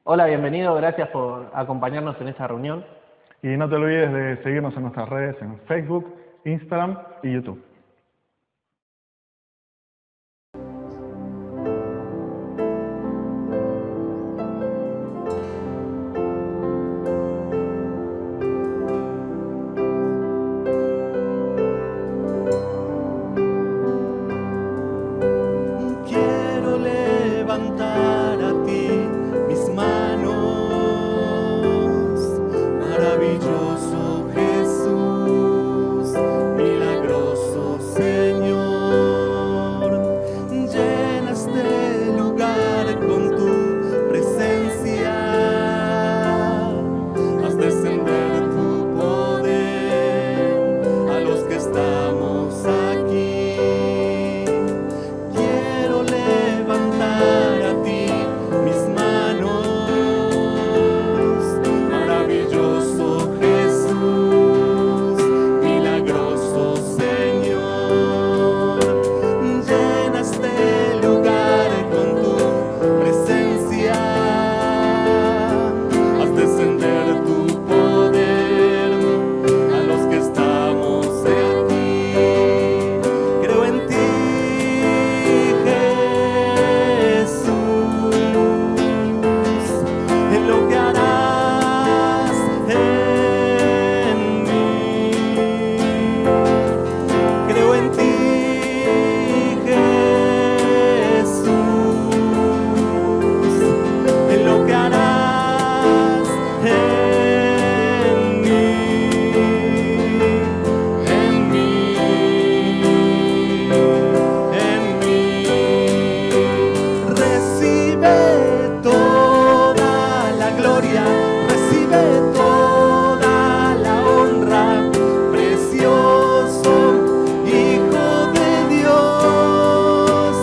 Hola, bienvenido, gracias por acompañarnos en esta reunión. Y no te olvides de seguirnos en nuestras redes en Facebook, Instagram y YouTube. Quiero levantar a ti mis manos, maravilloso Jesús, milagroso Señor. Llena este lugar con tu presencia, haz descender tu poder a los que estamos aquí. Quiero levantar a ti mis manos, maravilloso Jesús, milagroso Señor. Llena este lugar con tu presencia, haz descender tu poder a los que estamos aquí. Creo en ti, Jesús, en lo que harás en mí. Creo en ti, Jesús, en lo que harás en mí, en mí, en mí. Recibe toda la gloria, recibe toda la honra, precioso Hijo de Dios.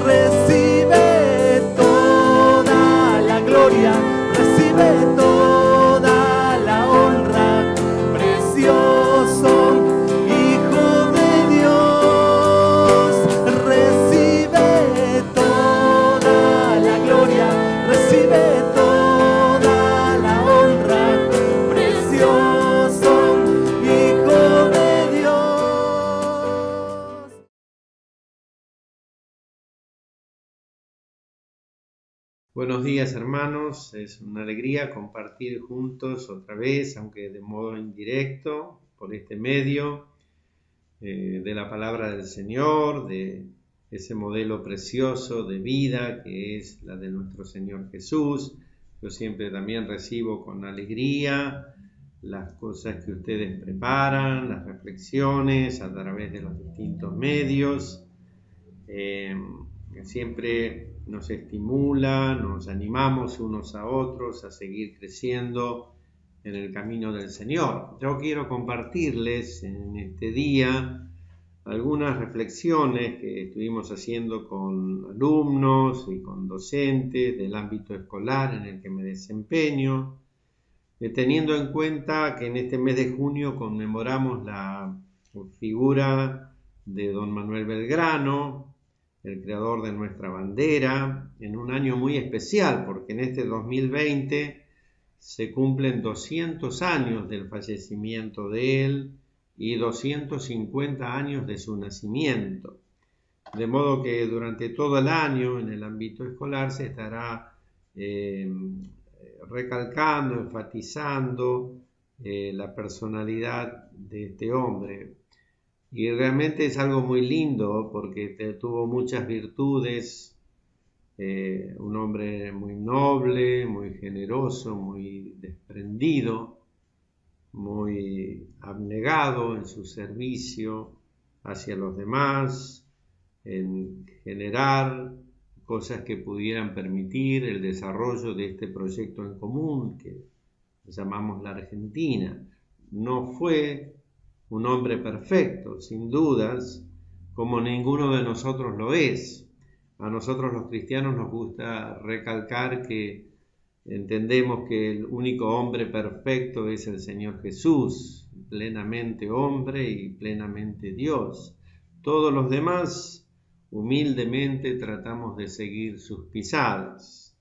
Recibe toda la gloria, recibe toda la honra, precioso Hijo de Dios. Recibe toda la gloria, recibe toda la honra, precioso Hijo de Dios. Buenos días, hermanos, es una alegría compartir juntos otra vez, aunque de modo indirecto, por este medio de la palabra del Señor, de ese modelo precioso de vida que es la de nuestro Señor Jesús. Yo siempre también recibo con alegría las cosas que ustedes preparan, las reflexiones a través de los distintos medios. Que siempre nos estimula, nos animamos unos a otros a seguir creciendo en el camino del Señor. Yo quiero compartirles en este día algunas reflexiones que estuvimos haciendo con alumnos y con docentes del ámbito escolar en el que me desempeño, teniendo en cuenta que en este mes de junio conmemoramos la figura de don Manuel Belgrano, el creador de nuestra bandera, en un año muy especial, porque en este 2020 se cumplen 200 años del fallecimiento de él y 250 años de su nacimiento. De modo que durante todo el año en el ámbito escolar se estará recalcando, enfatizando la personalidad de este hombre. Y realmente es algo muy lindo porque tuvo muchas virtudes, un hombre muy noble, muy generoso, muy desprendido, muy abnegado en su servicio hacia los demás, en generar cosas que pudieran permitir el desarrollo de este proyecto en común que llamamos la Argentina. No fue un hombre perfecto, sin dudas, como ninguno de nosotros lo es. A nosotros los cristianos nos gusta recalcar que entendemos que el único hombre perfecto es el Señor Jesús, plenamente hombre y plenamente Dios. Todos los demás humildemente tratamos de seguir sus pisadas.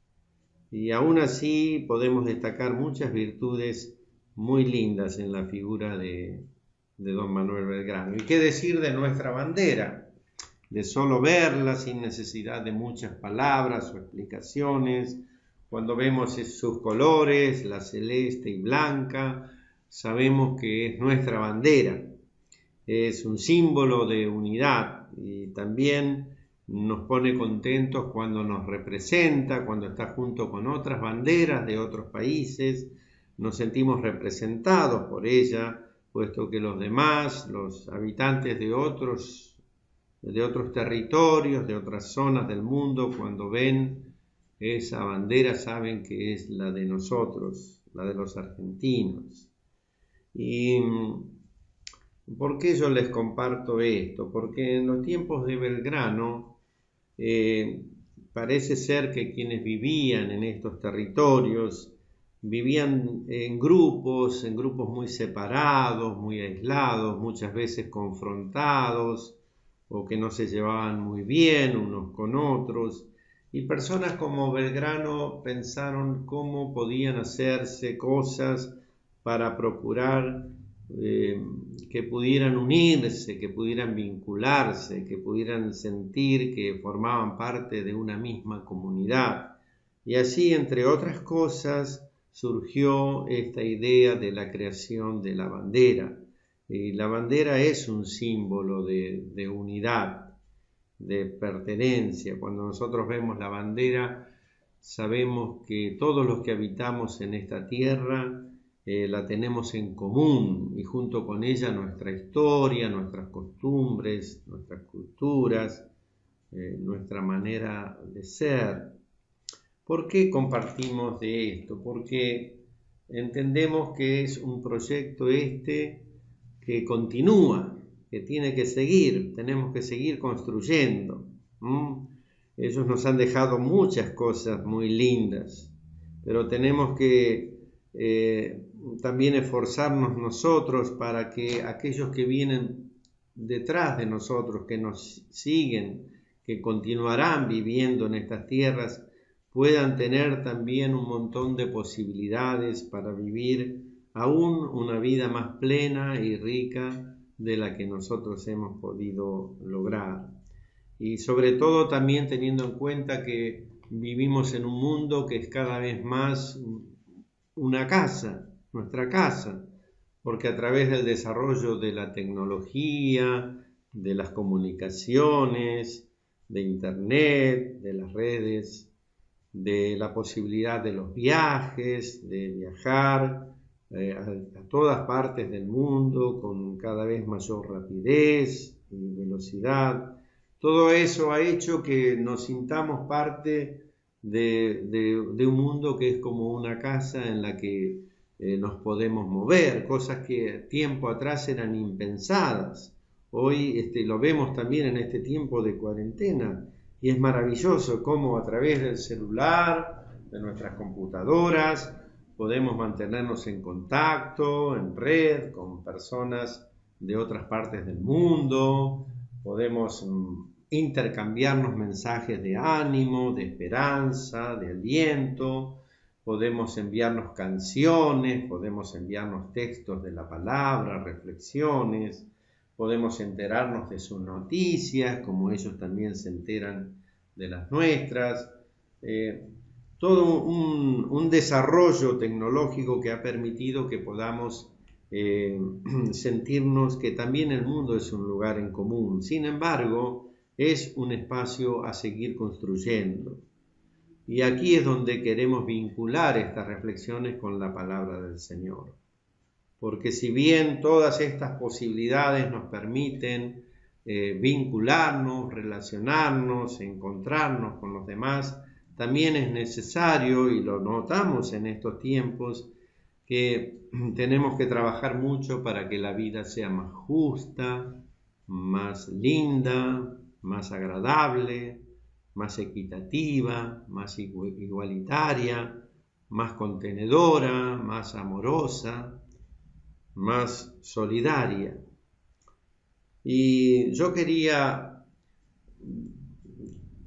y aún así podemos destacar muchas virtudes muy lindas en la figura de don Manuel Belgrano. ¿Y qué decir de nuestra bandera? De solo verla sin necesidad de muchas palabras o explicaciones, cuando vemos sus colores, la celeste y blanca, sabemos que es nuestra bandera. Es un símbolo de unidad y también nos pone contentos cuando nos representa, cuando está junto con otras banderas de otros países. Nos sentimos representados por ella, puesto que los demás, los habitantes de otros territorios, de otras zonas del mundo, cuando ven esa bandera saben que es la de nosotros, la de los argentinos. ¿Y por qué yo les comparto esto? Porque en los tiempos de Belgrano parece ser que quienes vivían en estos territorios vivían en grupos muy separados, muy aislados, muchas veces confrontados o que no se llevaban muy bien unos con otros. Y personas como Belgrano pensaron cómo podían hacerse cosas para procurar que pudieran unirse, que pudieran vincularse, que pudieran sentir que formaban parte de una misma comunidad. Y así, entre otras cosas, surgió esta idea de la creación de la bandera. Y la bandera es un símbolo de unidad, de pertenencia. Cuando nosotros vemos la bandera, sabemos que todos los que habitamos en esta tierra la tenemos en común y junto con ella nuestra historia, nuestras costumbres, nuestras culturas, nuestra manera de ser. ¿Por qué compartimos de esto? Porque entendemos que es un proyecto que continúa, que tiene que seguir, tenemos que seguir construyendo. Ellos nos han dejado muchas cosas muy lindas, pero tenemos que también esforzarnos nosotros para que aquellos que vienen detrás de nosotros, que nos siguen, que continuarán viviendo en estas tierras, puedan tener también un montón de posibilidades para vivir aún una vida más plena y rica de la que nosotros hemos podido lograr. Y sobre todo también teniendo en cuenta que vivimos en un mundo que es cada vez más una casa, nuestra casa, porque a través del desarrollo de la tecnología, de las comunicaciones, de internet, de las redes, de la posibilidad de los viajes, de viajar a todas partes del mundo con cada vez mayor rapidez y velocidad. Todo eso ha hecho que nos sintamos parte de un mundo que es como una casa en la que nos podemos mover, cosas que tiempo atrás eran impensadas. Hoy lo vemos también en este tiempo de cuarentena y es maravilloso cómo a través del celular, de nuestras computadoras, podemos mantenernos en contacto, en red, con personas de otras partes del mundo, podemos intercambiarnos mensajes de ánimo, de esperanza, de aliento, podemos enviarnos canciones, podemos enviarnos textos de la palabra, reflexiones, podemos enterarnos de sus noticias, como ellos también se enteran de las nuestras. Todo un desarrollo tecnológico que ha permitido que podamos sentirnos que también el mundo es un lugar en común. Sin embargo, es un espacio a seguir construyendo. Y aquí es donde queremos vincular estas reflexiones con la palabra del Señor. Porque si bien todas estas posibilidades nos permiten vincularnos, relacionarnos, encontrarnos con los demás, también es necesario, y lo notamos en estos tiempos, que tenemos que trabajar mucho para que la vida sea más justa, más linda, más agradable, más equitativa, más igualitaria, más contenedora, más amorosa, más solidaria. Y yo quería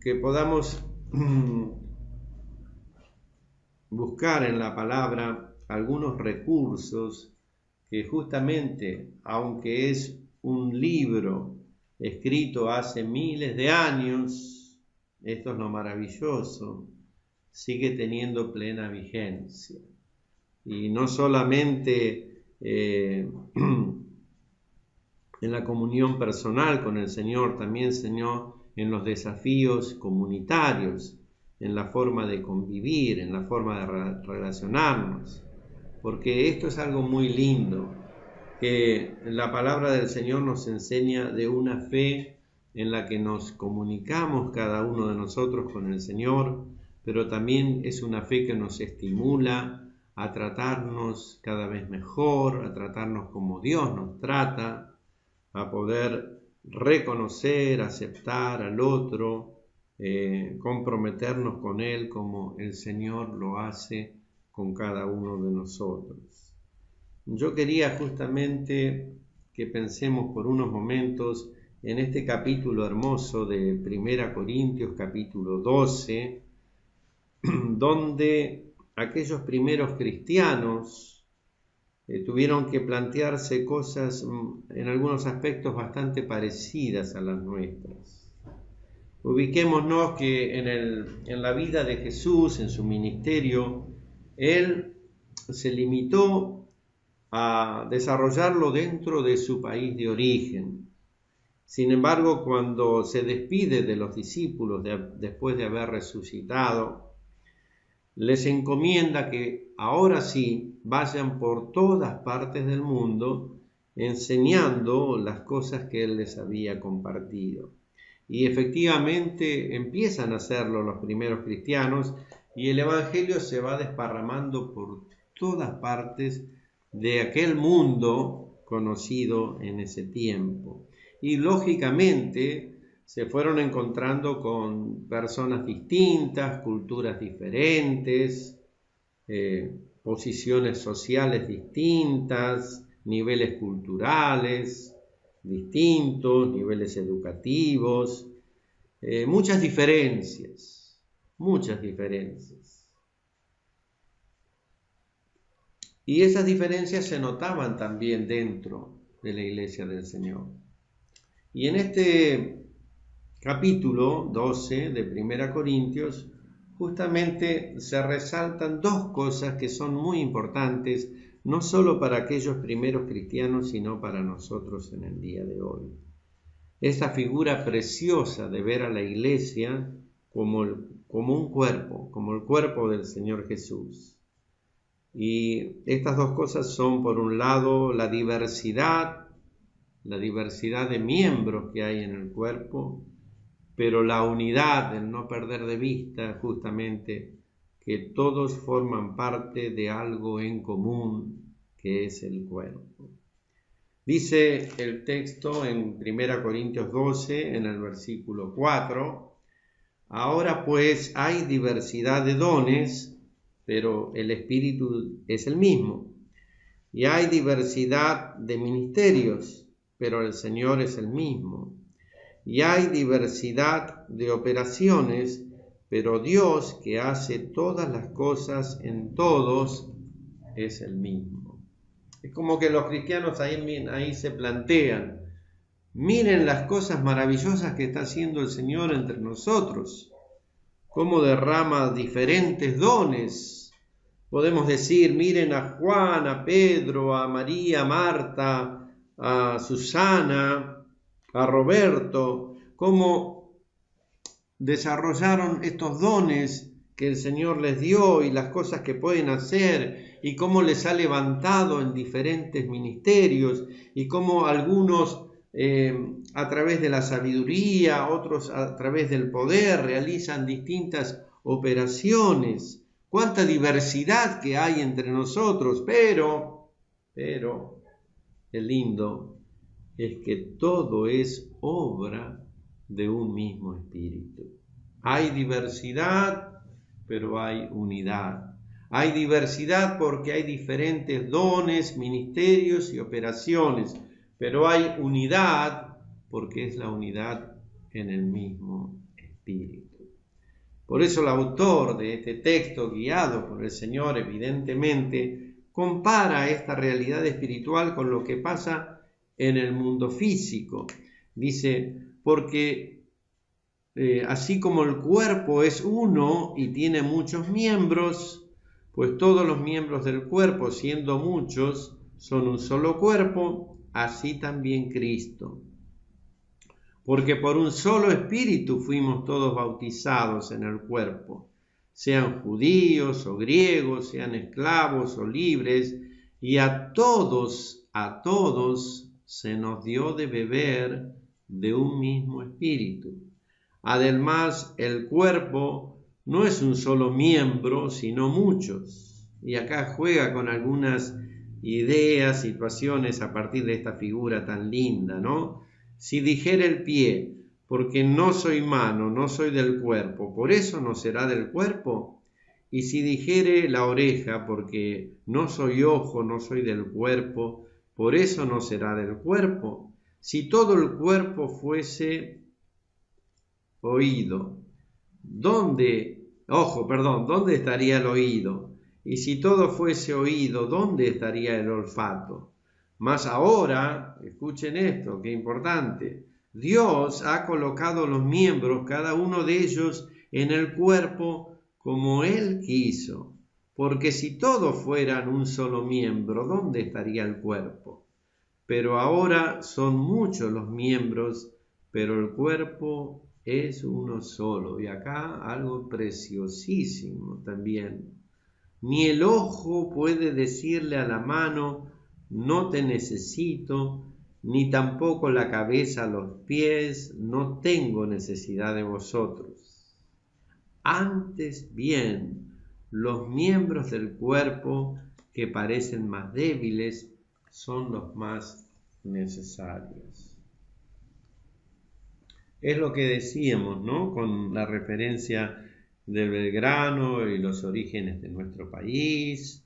que podamos buscar en la palabra algunos recursos que justamente, aunque es un libro escrito hace miles de años, esto es lo maravilloso, sigue teniendo plena vigencia. Y no solamente en la comunión personal con el Señor, también, Señor, en los desafíos comunitarios, en la forma de convivir, en la forma de relacionarnos, porque esto es algo muy lindo, que la palabra del Señor nos enseña de una fe en la que nos comunicamos cada uno de nosotros con el Señor, pero también es una fe que nos estimula a tratarnos cada vez mejor, a tratarnos como Dios nos trata, a poder reconocer, aceptar al otro, comprometernos con Él como el Señor lo hace con cada uno de nosotros. Yo quería justamente que pensemos por unos momentos en este capítulo hermoso de 1 Corintios, capítulo 12, donde aquellos primeros cristianos tuvieron que plantearse cosas en algunos aspectos bastante parecidas a las nuestras. Ubiquémonos que en la vida de Jesús, en su ministerio, Él se limitó a desarrollarlo dentro de su país de origen. Sin embargo, cuando se despide de los discípulos después de haber resucitado, les encomienda que ahora sí vayan por todas partes del mundo enseñando las cosas que Él les había compartido. Y efectivamente empiezan a hacerlo los primeros cristianos y el Evangelio se va desparramando por todas partes de aquel mundo conocido en ese tiempo. Y lógicamente se fueron encontrando con personas distintas, culturas diferentes, posiciones sociales distintas, niveles culturales distintos, niveles educativos, muchas diferencias. Y esas diferencias se notaban también dentro de la Iglesia del Señor. Y en este capítulo 12 de 1 Corintios, justamente se resaltan dos cosas que son muy importantes, no solo para aquellos primeros cristianos, sino para nosotros en el día de hoy. Esa figura preciosa de ver a la Iglesia como un cuerpo, como el cuerpo del Señor Jesús. Y estas dos cosas son, por un lado, la diversidad de miembros que hay en el cuerpo, pero la unidad, el no perder de vista justamente que todos forman parte de algo en común, que es el cuerpo. Dice el texto en 1 Corintios 12, en el versículo 4, ahora pues hay diversidad de dones, pero el Espíritu es el mismo. Y hay diversidad de ministerios, pero el Señor es el mismo. Y hay diversidad de operaciones, pero Dios, que hace todas las cosas en todos, es el mismo. Es como que los cristianos ahí se plantean, miren las cosas maravillosas que está haciendo el Señor entre nosotros, cómo derrama diferentes dones. Podemos decir, miren a Juan, a Pedro, a María, a Marta, a Susana, a Roberto, cómo desarrollaron estos dones que el Señor les dio y las cosas que pueden hacer y cómo les ha levantado en diferentes ministerios y cómo algunos a través de la sabiduría, otros a través del poder realizan distintas operaciones. Cuánta diversidad que hay entre nosotros, pero el lindo es que todo es obra de un mismo espíritu. Hay diversidad, pero hay unidad. Hay diversidad porque hay diferentes dones, ministerios y operaciones, pero hay unidad porque es la unidad en el mismo espíritu. Por eso el autor de este texto, guiado por el Señor, evidentemente, compara esta realidad espiritual con lo que pasa en el mundo físico. Dice, porque así como el cuerpo es uno y tiene muchos miembros, pues todos los miembros del cuerpo, siendo muchos, son un solo cuerpo, así también Cristo. Porque por un solo espíritu fuimos todos bautizados en el cuerpo, sean judíos o griegos, sean esclavos o libres, y a todos se nos dio de beber de un mismo espíritu. Además, el cuerpo no es un solo miembro, sino muchos. Y acá juega con algunas ideas, situaciones a partir de esta figura tan linda, ¿no? Si dijere el pie, porque no soy mano, no soy del cuerpo, ¿por eso no será del cuerpo? Y si dijere la oreja, porque no soy ojo, no soy del cuerpo, ¿por eso no será del cuerpo? Si todo el cuerpo fuese oído, ¿dónde estaría el oído? Y si todo fuese oído, ¿dónde estaría el olfato? Mas ahora, escuchen esto, qué importante, Dios ha colocado los miembros, cada uno de ellos, en el cuerpo como Él quiso. Porque si todos fueran un solo miembro, ¿dónde estaría el cuerpo? Pero ahora son muchos los miembros, pero el cuerpo es uno solo. Y acá algo preciosísimo también. Ni el ojo puede decirle a la mano, no te necesito, ni tampoco la cabeza a los pies, no tengo necesidad de vosotros. Antes bien, los miembros del cuerpo que parecen más débiles son los más necesarios. Es lo que decíamos, ¿no? Con la referencia del Belgrano y los orígenes de nuestro país,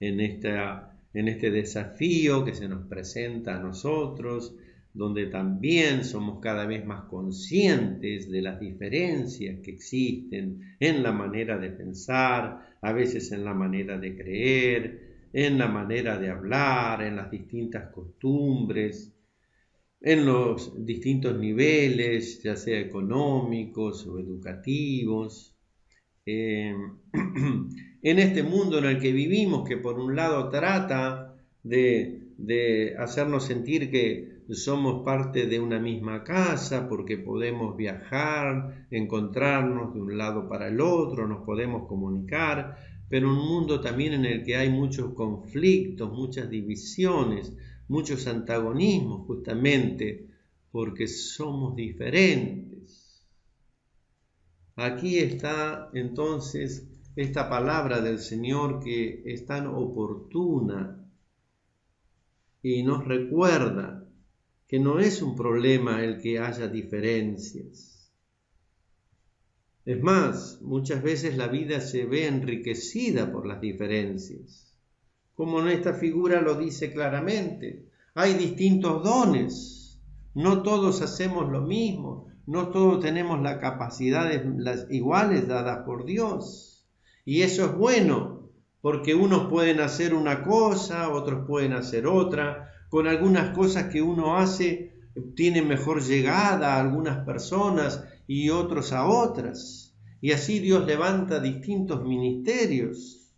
en este desafío que se nos presenta a nosotros, donde también somos cada vez más conscientes de las diferencias que existen en la manera de pensar, a veces en la manera de creer, en la manera de hablar, en las distintas costumbres, en los distintos niveles, ya sea económicos o educativos. En este mundo en el que vivimos, que por un lado trata de hacernos sentir que somos parte de una misma casa, porque podemos viajar, encontrarnos de un lado para el otro, nos podemos comunicar, pero un mundo también en el que hay muchos conflictos, muchas divisiones, muchos antagonismos, justamente porque somos diferentes. Aquí está entonces esta palabra del Señor que es tan oportuna y nos recuerda que no es un problema el que haya diferencias. Es más, muchas veces la vida se ve enriquecida por las diferencias. Como en esta figura lo dice claramente, hay distintos dones, no todos hacemos lo mismo, no todos tenemos las capacidades las iguales dadas por Dios. Y eso es bueno, porque unos pueden hacer una cosa, otros pueden hacer otra. Con algunas cosas que uno hace, tiene mejor llegada a algunas personas y otros a otras. Y así Dios levanta distintos ministerios,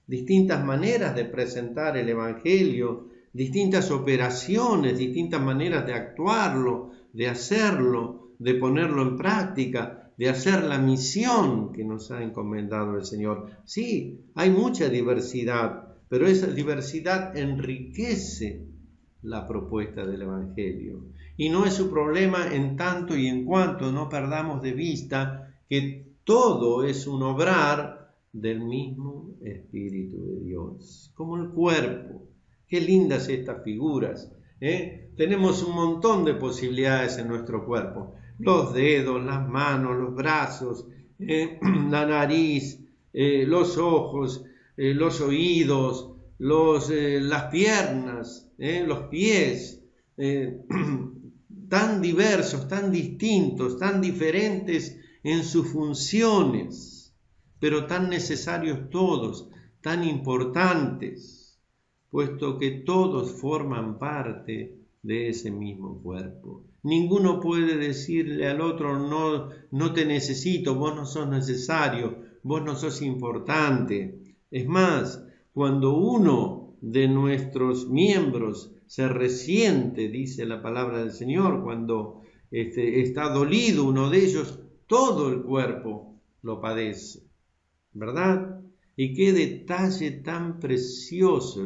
distintas maneras de presentar el Evangelio, distintas operaciones, distintas maneras de actuarlo, de hacerlo, de ponerlo en práctica, de hacer la misión que nos ha encomendado el Señor. Sí, hay mucha diversidad, pero esa diversidad enriquece la propuesta del Evangelio. Y no es su problema en tanto y en cuanto no perdamos de vista que todo es un obrar del mismo Espíritu de Dios, como el cuerpo. Qué lindas estas figuras, ¿eh? Tenemos un montón de posibilidades en nuestro cuerpo. Los dedos, las manos, los brazos, la nariz, los ojos, los oídos, las piernas, los pies, tan diversos, tan distintos, tan diferentes en sus funciones, pero tan necesarios todos, tan importantes, puesto que todos forman parte de ese mismo cuerpo. Ninguno puede decirle al otro, no te necesito, vos no sos necesario, vos no sos importante. Es más, cuando uno de nuestros miembros se resiente, dice la palabra del Señor, cuando está dolido uno de ellos, todo el cuerpo lo padece, ¿verdad? Y qué detalle tan precioso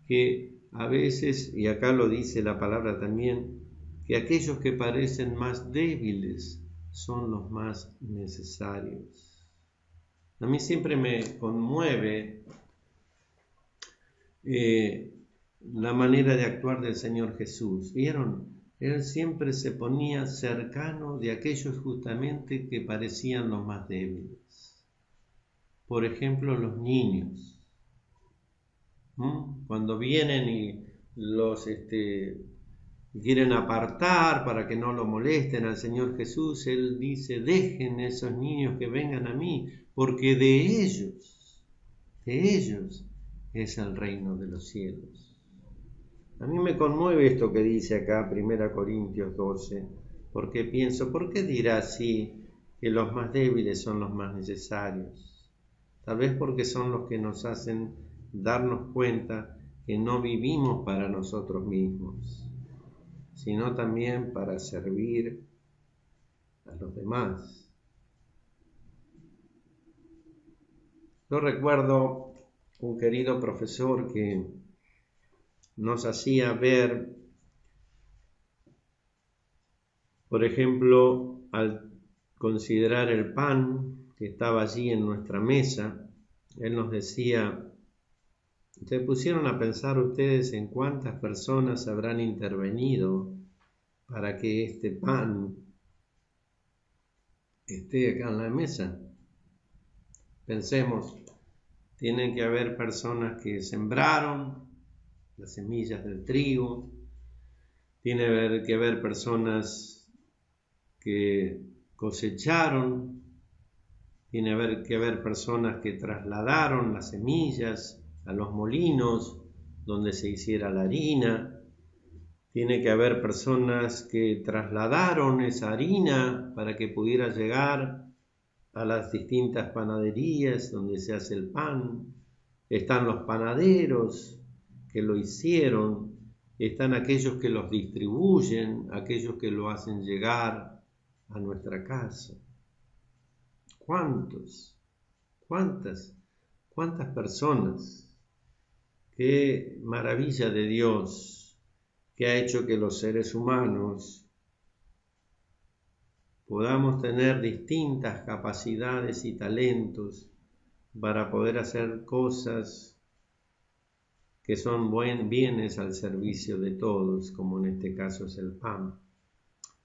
que a veces, y acá lo dice la palabra también, que aquellos que parecen más débiles son los más necesarios. A mí siempre me conmueve la manera de actuar del Señor Jesús. ¿Vieron? Él siempre se ponía cercano de aquellos justamente que parecían los más débiles. Por ejemplo, los niños. Cuando vienen y los quieren apartar para que no lo molesten al Señor Jesús, Él dice, dejen esos niños que vengan a mí, porque de ellos es el reino de los cielos. A mí me conmueve esto que dice acá 1 Corintios 12, porque pienso, ¿por qué dirá así que los más débiles son los más necesarios? Tal vez porque son los que nos hacen darnos cuenta que no vivimos para nosotros mismos, sino también para servir a los demás. Yo recuerdo un querido profesor que nos hacía ver, por ejemplo, al considerar el pan que estaba allí en nuestra mesa, él nos decía, ¿se pusieron a pensar ustedes en cuántas personas habrán intervenido para que este pan esté acá en la mesa? Pensemos, tienen que haber personas que sembraron las semillas del trigo, tiene que haber personas que cosecharon, tiene que haber personas que trasladaron las semillas a los molinos donde se hiciera la harina, tiene que haber personas que trasladaron esa harina para que pudiera llegar a las distintas panaderías donde se hace el pan, están los panaderos que lo hicieron, están aquellos que los distribuyen, aquellos que lo hacen llegar a nuestra casa. ¿Cuántas personas? Qué maravilla de Dios que ha hecho que los seres humanos podamos tener distintas capacidades y talentos para poder hacer cosas que son bienes al servicio de todos, como en este caso es el pan.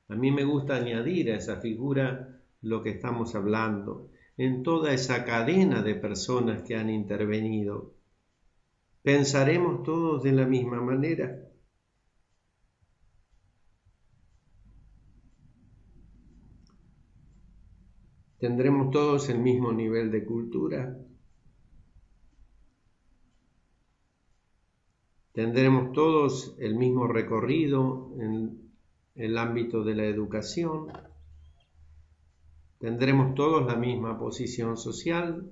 A mí me gusta añadir a esa figura lo que estamos hablando, en toda esa cadena de personas que han intervenido. ¿Pensaremos todos de la misma manera? ¿Tendremos todos el mismo nivel de cultura? ¿Tendremos todos el mismo recorrido en el ámbito de la educación? ¿Tendremos todos la misma posición social?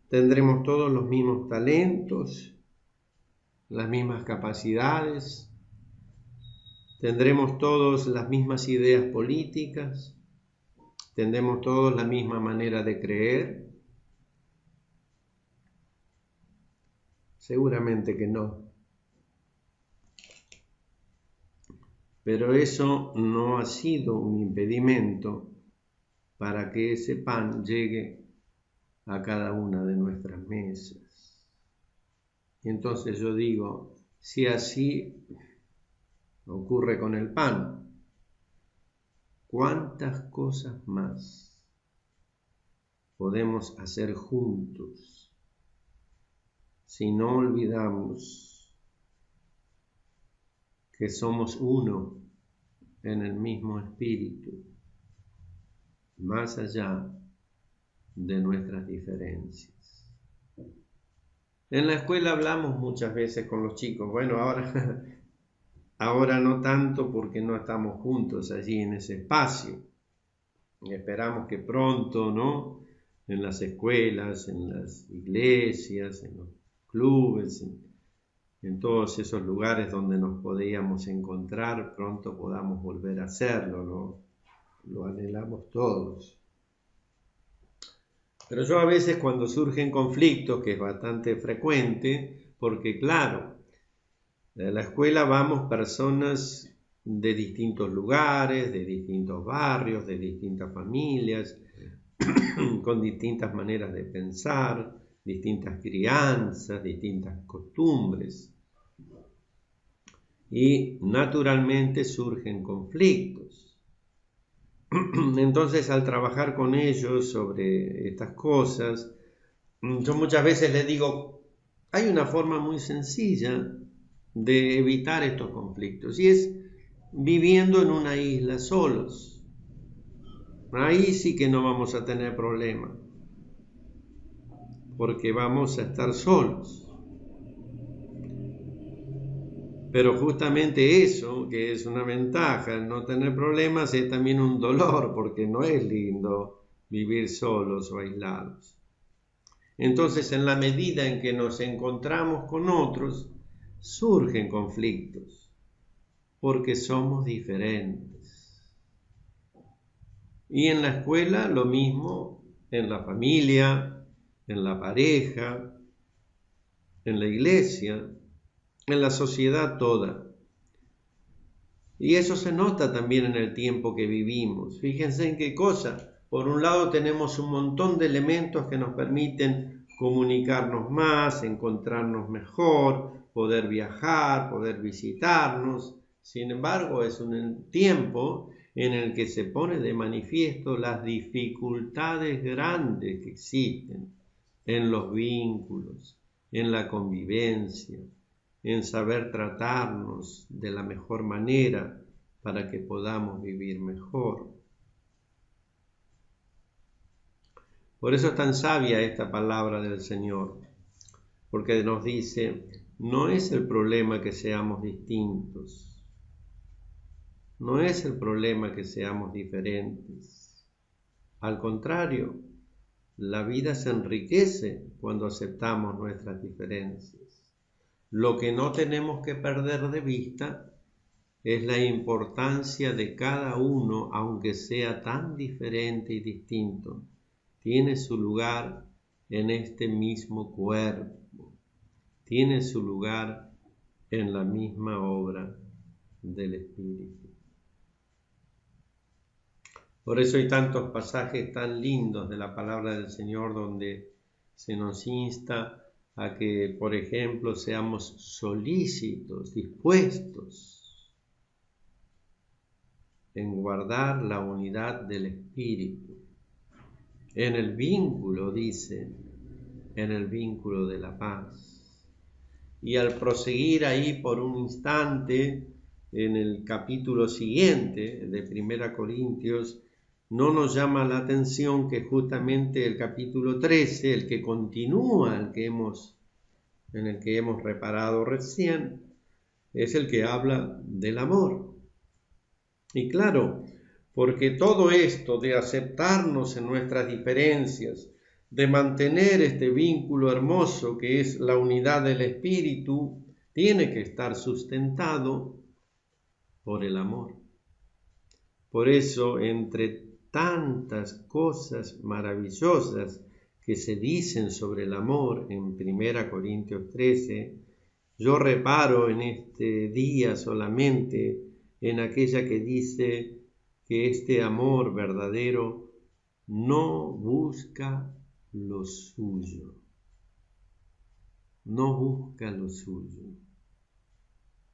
¿Tendremos todos los mismos talentos, las mismas capacidades? ¿Tendremos todos las mismas ideas políticas? ¿Tendremos todos la misma manera de creer? Seguramente que no. Pero eso no ha sido un impedimento para que ese pan llegue a cada una de nuestras mesas. Y entonces yo digo, si así ocurre con el pan, ¿cuántas cosas más podemos hacer juntos si no olvidamos que somos uno en el mismo espíritu, más allá de nuestras diferencias. En la escuela hablamos muchas veces con los chicos, bueno, ahora no tanto porque no estamos juntos allí en ese espacio. Esperamos que pronto, ¿no? En las escuelas, en las iglesias, en los clubes, en todos esos lugares donde nos podíamos encontrar, pronto podamos volver a hacerlo, lo anhelamos todos. Pero yo a veces cuando surgen conflictos, que es bastante frecuente, porque claro, a la escuela vamos personas de distintos lugares, de distintos barrios, de distintas familias, con distintas maneras de pensar, distintas crianzas, distintas costumbres. Y naturalmente surgen conflictos. Entonces, al trabajar con ellos sobre estas cosas, yo muchas veces les digo, hay una forma muy sencilla de evitar estos conflictos, y es viviendo en una isla solos. Ahí sí que no vamos a tener problema, porque vamos a estar solos. Pero justamente eso, que es una ventaja, el no tener problemas, es también un dolor, porque no es lindo vivir solos o aislados. Entonces, en la medida en que nos encontramos con otros, surgen conflictos, porque somos diferentes. Y en la escuela lo mismo, en la familia, en la pareja, en la iglesia, en la sociedad toda. Y eso se nota también en el tiempo que vivimos. Fíjense en qué cosa. Por un lado tenemos un montón de elementos que nos permiten comunicarnos más, encontrarnos mejor, poder viajar, poder visitarnos. Sin embargo, es un tiempo en el que se pone de manifiesto las dificultades grandes que existen en los vínculos, en la convivencia, en saber tratarnos de la mejor manera para que podamos vivir mejor. Por eso es tan sabia esta palabra del Señor, porque nos dice, no es el problema que seamos distintos, no es el problema que seamos diferentes. Al contrario, la vida se enriquece cuando aceptamos nuestras diferencias. Lo que no tenemos que perder de vista es la importancia de cada uno, aunque sea tan diferente y distinto. Tiene su lugar en este mismo cuerpo, tiene su lugar en la misma obra del Espíritu. Por eso hay tantos pasajes tan lindos de la palabra del Señor donde se nos insta a que, por ejemplo, seamos solícitos, dispuestos en guardar la unidad del Espíritu, en el vínculo, dice, en el vínculo de la paz. Y al proseguir ahí por un instante, en el capítulo siguiente de 1 Corintios, no nos llama la atención que justamente el capítulo 13, el que continúa, en el que hemos reparado recién, es el que habla del amor. Y claro, porque todo esto de aceptarnos en nuestras diferencias, de mantener este vínculo hermoso que es la unidad del Espíritu, tiene que estar sustentado por el amor. Por eso, entre tantas cosas maravillosas que se dicen sobre el amor en 1 Corintios 13, yo reparo en este día solamente en aquella que dice que este amor verdadero no busca lo suyo, no busca lo suyo.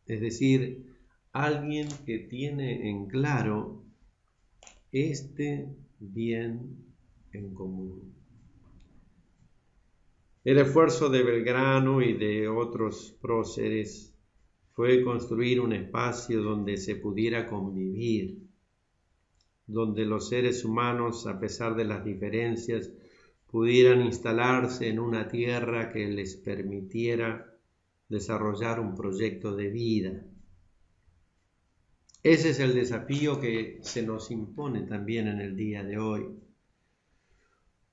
Es decir, alguien que tiene en claro este bien en común. El esfuerzo de Belgrano y de otros próceres fue construir un espacio donde se pudiera convivir, donde los seres humanos, a pesar de las diferencias, pudieran instalarse en una tierra que les permitiera desarrollar un proyecto de vida. Ese es el desafío que se nos impone también en el día de hoy.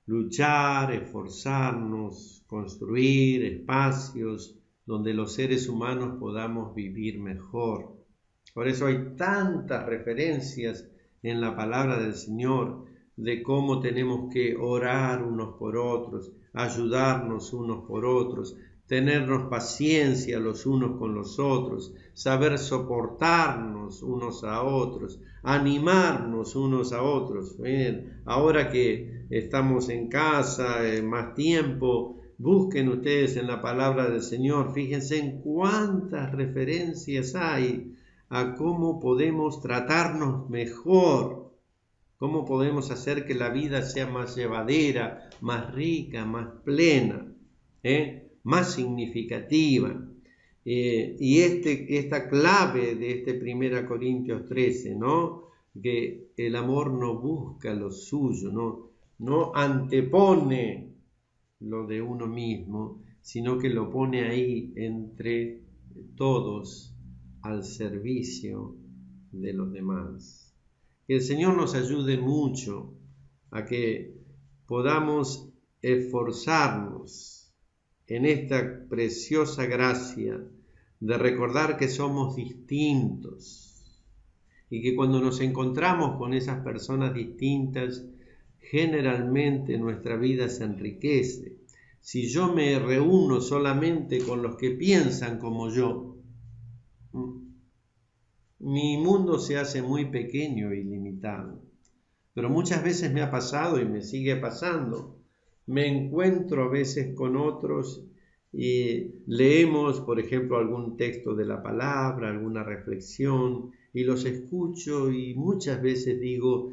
Luchar, esforzarnos, construir espacios donde los seres humanos podamos vivir mejor. Por eso hay tantas referencias en la palabra del Señor de cómo tenemos que orar unos por otros, ayudarnos unos por otros, tenernos paciencia los unos con los otros, saber soportarnos unos a otros, animarnos unos a otros. Bien, ahora que estamos en casa, más tiempo, busquen ustedes en la palabra del Señor, fíjense en cuántas referencias hay a cómo podemos tratarnos mejor, cómo podemos hacer que la vida sea más llevadera, más rica, más plena, más significativa. Y esta clave de este 1 Corintios 13, ¿no? Que el amor no busca lo suyo, no antepone lo de uno mismo, sino que lo pone ahí entre todos al servicio de los demás. Que el Señor nos ayude mucho a que podamos esforzarnos en esta preciosa gracia de recordar que somos distintos y que cuando nos encontramos con esas personas distintas, generalmente nuestra vida se enriquece. Si yo me reúno solamente con los que piensan como yo, mi mundo se hace muy pequeño y limitado. Pero muchas veces me ha pasado y me sigue pasando. Me encuentro a veces con otros y leemos, por ejemplo, algún texto de la palabra, alguna reflexión, y los escucho y muchas veces digo,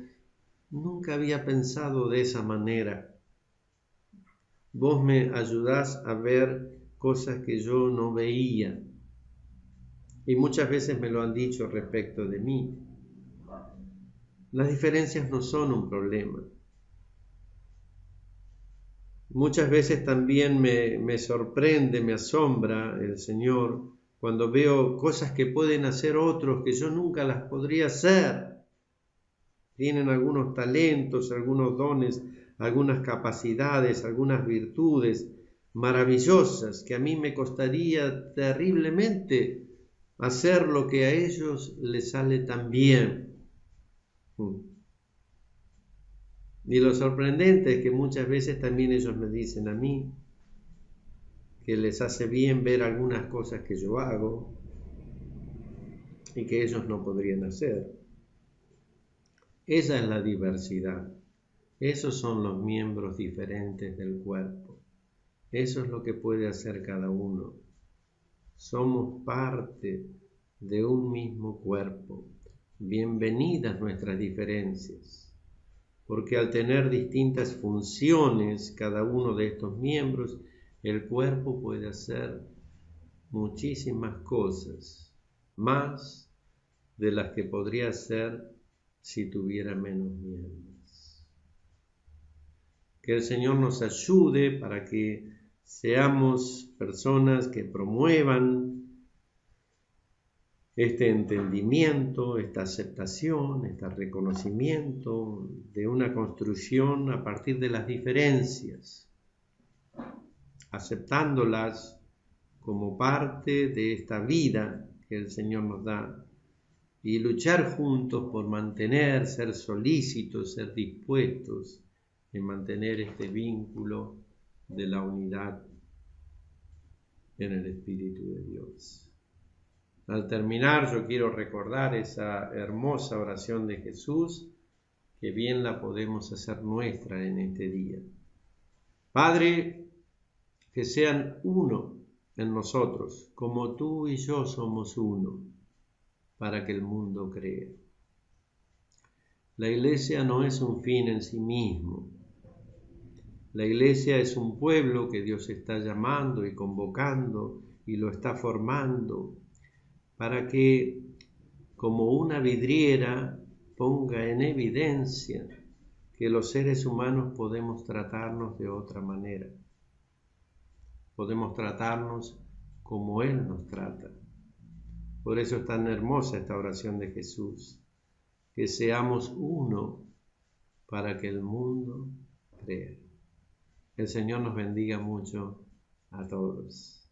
nunca había pensado de esa manera. Vos me ayudás a ver cosas que yo no veía. Y muchas veces me lo han dicho respecto de mí. Las diferencias no son un problema. Muchas veces también me sorprende, me asombra el Señor cuando veo cosas que pueden hacer otros que yo nunca las podría hacer. Tienen algunos talentos, algunos dones, algunas capacidades, algunas virtudes maravillosas que a mí me costaría terriblemente hacer lo que a ellos les sale tan bien. Y lo sorprendente es que muchas veces también ellos me dicen a mí que les hace bien ver algunas cosas que yo hago y que ellos no podrían hacer. Esa es la diversidad. Esos son los miembros diferentes del cuerpo. Eso es lo que puede hacer cada uno. Somos parte de un mismo cuerpo. Bienvenidas nuestras diferencias, porque al tener distintas funciones cada uno de estos miembros, el cuerpo puede hacer muchísimas cosas, más de las que podría hacer si tuviera menos miembros. Que el Señor nos ayude para que seamos personas que promuevan este entendimiento, esta aceptación, este reconocimiento de una construcción a partir de las diferencias, aceptándolas como parte de esta vida que el Señor nos da, y luchar juntos por mantener, ser solícitos, ser dispuestos en mantener este vínculo de la unidad en el Espíritu de Dios. Al terminar, yo quiero recordar esa hermosa oración de Jesús, que bien la podemos hacer nuestra en este día. Padre, que sean uno en nosotros, como tú y yo somos uno, para que el mundo crea. La Iglesia no es un fin en sí mismo. La Iglesia es un pueblo que Dios está llamando y convocando y lo está formando para que, como una vidriera, ponga en evidencia que los seres humanos podemos tratarnos de otra manera. Podemos tratarnos como Él nos trata. Por eso es tan hermosa esta oración de Jesús, que seamos uno para que el mundo crea. El Señor nos bendiga mucho a todos.